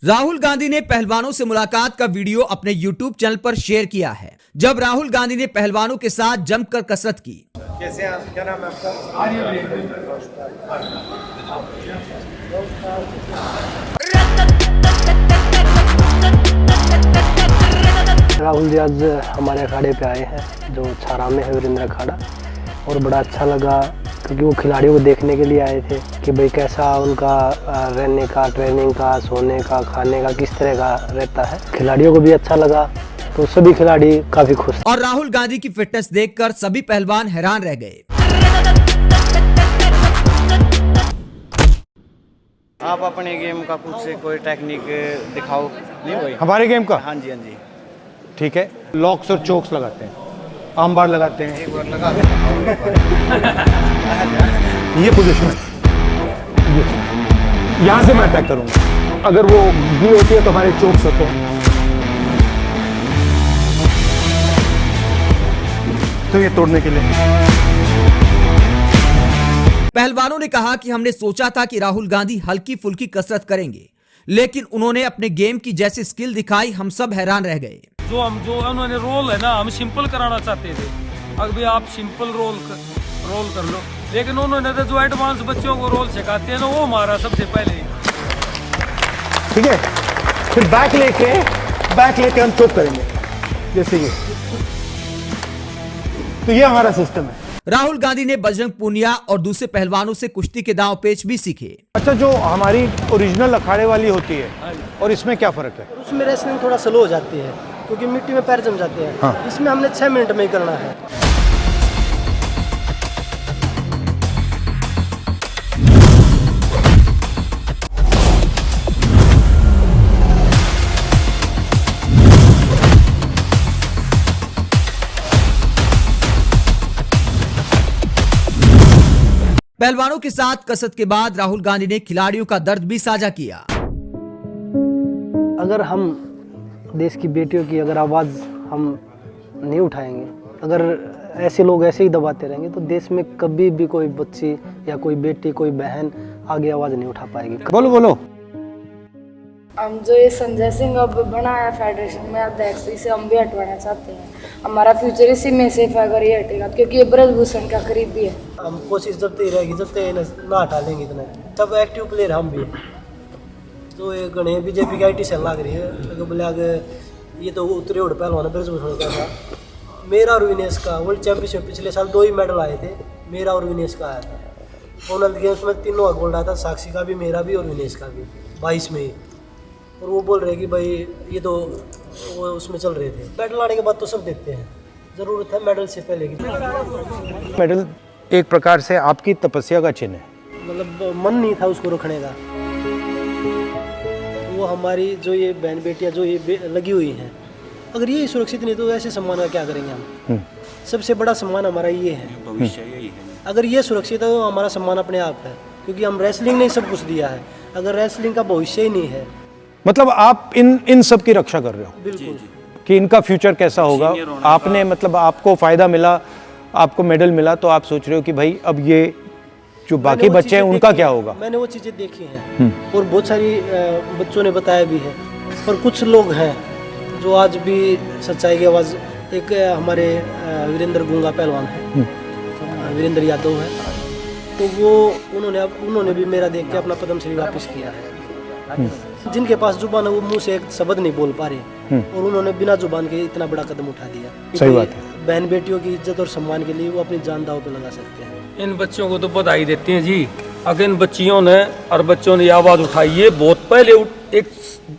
राहुल गांधी ने पहलवानों से मुलाकात का वीडियो अपने YouTube चैनल पर शेयर किया है। जब राहुल गांधी ने पहलवानों के साथ जमकर कसरत की। कैसे हैं आप? क्या नाम है आपका? राहुल जी आज हमारे अखाड़े पे आए हैं जो छारा में है वीरेंद्र अखाड़ा, और बड़ा अच्छा लगा क्योंकि वो खिलाड़ियों को देखने के लिए आए थे कि भाई कैसा उनका रहने का, ट्रेनिंग का, सोने का, खाने का किस तरह का रहता है। खिलाड़ियों को भी अच्छा लगा तो सभी खिलाड़ी काफी खुश। और राहुल गांधी की फिटनेस देखकर सभी पहलवान हैरान रह गए। आप अपने गेम का कुछ से कोई टेक्निक दिखाओ। नहीं भाई, हमारे गेम का? हाँ जी हाँ जी। ठीक है, लॉक्स और चोक्स लगाते हैं, आर्म बार लगाते हैं। एक बार लगा ये पोजीशन है, यहाँ से मैं अटैक करूंगा। अगर वो गी होती है तो हमारे चोक्स होते हैं, तो ये तोड़ने के लिए। पहलवानों ने कहा कि हमने सोचा था कि राहुल गांधी हल्की फुल्की कसरत करेंगे, लेकिन उन्होंने अपने गेम की जैसी स्किल दिखाई, हम सब हैरान रह गए। जो उन्होंने रोल है ना, हम सिंपल कराना चाहते थे। अब भी आप सिंपल रोल कर लो, लेकिन उन्होंने तो जो एडवांस बच्चों को रोल सिखाते हैं ना, वो हमारा सबसे पहले। ठीक है, फिर बैक लेके हम चोक करेंगे जैसे ये। तो ये हमारा सिस्टम है। राहुल गांधी ने बजरंग पूनिया और दूसरे पहलवानों से कुश्ती के दांव पेच भी सीखे। अच्छा, जो हमारी ओरिजिनल अखाड़े वाली होती है और इसमें क्या फर्क है? उसमें रेसलिंग थोड़ा स्लो हो जाती है क्योंकि मिट्टी में पैर जम जाते हैं। हाँ। इसमें हमने 6 मिनट में ही करना है। पहलवानों के साथ कसरत के बाद राहुल गांधी ने खिलाड़ियों का दर्द भी साझा किया। अगर हम देश की बेटियों की अगर आवाज़ हम नहीं उठाएंगे, अगर ऐसे लोग ऐसे ही दबाते रहेंगे तो देश में कभी भी कोई बच्ची या कोई बेटी, कोई बहन आगे आवाज़ नहीं उठा पाएगी। बोलो। हम जो ये संजय सिंह अब बनाया फेडरेशन में अध्यक्ष, इसे हम भी हटवाना चाहते हैं। हमारा फ्यूचर इसी में सेफ है अगर ये हटेगा, क्योंकि ये ब्रजभूषण का करीबी है। हम कोशिश जब तक रहेगी, जब तक ना हटा लेंगे इतने सब एक्टिव प्लेयर हम भी। तो ये गणे बीजेपी की IT सेल लग रही है, तो बोले आगे ये तो उतरे उड़ पहलवान ब्रजभूषण का था। मेरा और विनेश का वर्ल्ड चैंपियनशिप पिछले साल 2 ही मेडल आए थे, मेरा और विनेश का आया था। कॉमनवेल्थ गेम्स में तीनों का गोल्ड आया था, साक्षी का भी, मेरा भी और विनेश का भी 22 में ही। और वो बोल रहे कि भाई ये तो वो उसमें चल रहे थे। मेडल आने के बाद तो सब देखते हैं, ज़रूरत है मेडल से पहले की। मेडल एक प्रकार से आपकी तपस्या का चिन्ह है। मतलब मन नहीं था उसको रखने का। वो हमारी जो ये बहन बेटियां जो ये लगी हुई हैं, अगर ये सुरक्षित नहीं तो ऐसे सम्मान का क्या करेंगे हम? सबसे बड़ा सम्मान हमारा ये है, भविष्य यही है। अगर ये सुरक्षित है तो हमारा सम्मान अपने आप है, क्योंकि हम रेसलिंग ने सब कुछ दिया है। अगर रेसलिंग का भविष्य ही नहीं है, मतलब आप इन सब की रक्षा कर रहे हो। बिल्कुल कि इनका फ्यूचर कैसा होगा। आपने मतलब आपको फायदा मिला, आपको मेडल मिला, तो आप सोच रहे हो कि भाई अब ये जो बाकी बच्चे हैं उनका क्या होगा। मैंने वो चीज़ें देखी हैं और बहुत सारी बच्चों ने बताया भी है। पर कुछ लोग हैं जो आज भी सच्चाई की आवाज़, एक हमारे वीरेंद्र गूंगा पहलवान है, वीरेंद्र यादव है, तो वो उन्होंने भी मेरा देख के अपना पद्मश्री वापस किया है। जिनके पास जुबान है वो मुंह से एक शब्द नहीं बोल पा रहे, और उन्होंने बिना जुबान के इतना बड़ा कदम उठा दिया। सही बात है। बहन बेटियों की इज्जत और सम्मान के लिए वो अपनी जान दांव पे लगा सकते हैं। इन बच्चों को तो बधाई देते हैं जी। अगर इन बच्चियों ने और बच्चों ने आवाज़ उठाई है, बहुत पहले एक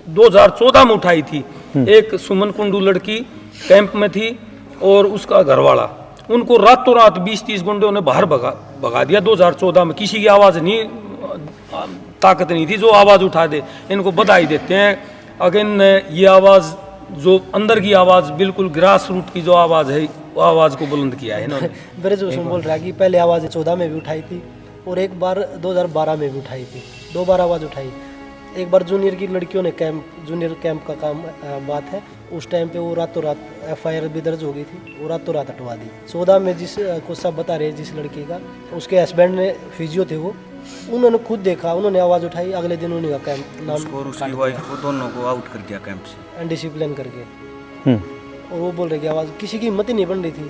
2014 में उठाई थी। एक सुमन कुंडू लड़की कैंप में थी और उसका घरवाला, उनको रातों रात 20-30 गुंडों ने बाहर भगा दिया 2014 में। किसी की आवाज़ नहीं, ताकत नहीं थी जो आवाज़ उठा दे। इनको बधाई देते हैं। अगेन ये आवाज़ जो अंदर की आवाज़, बिल्कुल ग्रास रूट की जो आवाज़ है, वो आवाज़ को बुलंद किया है इन्होंने। ब्रजभूषण बोल रहा है कि पहले आवाज़ 14 में भी उठाई थी और एक बार 2012 में भी उठाई थी, 2 बार आवाज़ उठाई। एक बार जूनियर की लड़कियों ने जूनियर कैंप का काम बात है, उस टाइम पे वो रातों रात FIR भी दर्ज हो गई थी, वो रातों रात हटवा दी। 14 में जिस को सब बता रहे जिस लड़की का, उसके हस्बैंड ने फिजियो थे, वो उन्होंने खुद देखा, उन्होंने आवाज़ उठाई, अगले दिन उन्हीं का कैंप नाम उसको और उसकी वाइफ को दोनों को आउट कर दिया कैंप से। अनडिसिप्लिन करके। हम्म, और वो बोल रहे कि आवाज़ किसी की हिम्मत ही नहीं बन रही थी।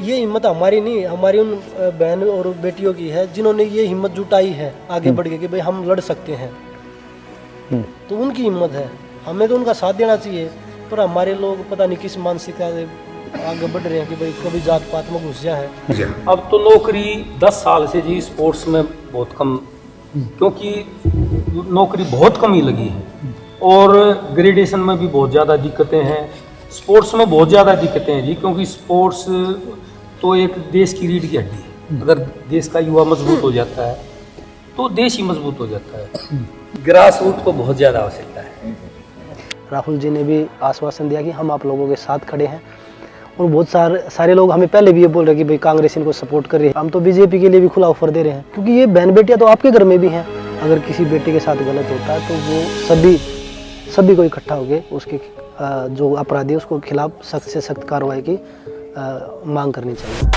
ये हिम्मत हमारी नहीं, हमारी उन बहन और बेटियों की है जिन्होंने ये हिम्मत जुटाई है आगे बढ़ के कि भाई हम लड़ सकते हैं। तो उनकी हिम्मत है, हमें तो उनका साथ देना चाहिए। पर हमारे लोग पता नहीं किस मानसिकता से आगे बढ़ रहे हैं कि भाई कभी जात पात में घुस जाए। अब तो नौकरी 10 साल से जी स्पोर्ट्स में बहुत कम, क्योंकि नौकरी बहुत कम ही लगी है और ग्रेडेशन में भी बहुत ज़्यादा दिक्कतें हैं, स्पोर्ट्स में बहुत ज़्यादा दिक्कतें हैं जी, क्योंकि स्पोर्ट्स तो एक देश की रीढ़ की हड्डी है। अगर देश का युवा मजबूत हो जाता है तो देश ही मजबूत हो जाता है। ग्रास रूट को बहुत ज़्यादा आवश्यकता है। राहुल जी ने भी आश्वासन दिया कि हम आप लोगों के साथ खड़े हैं। और बहुत सारे लोग हमें पहले भी ये बोल रहे हैं कि भाई कांग्रेस इनको सपोर्ट कर रही है, हम तो बीजेपी के लिए भी खुला ऑफर दे रहे हैं, क्योंकि ये बहन बेटियां तो आपके घर में भी हैं। अगर किसी बेटे के साथ गलत होता है तो वो सभी को इकट्ठा होकर उसके जो अपराधी है उसको खिलाफ सख्त से सख्त कार्रवाई की मांग करनी चाहिए।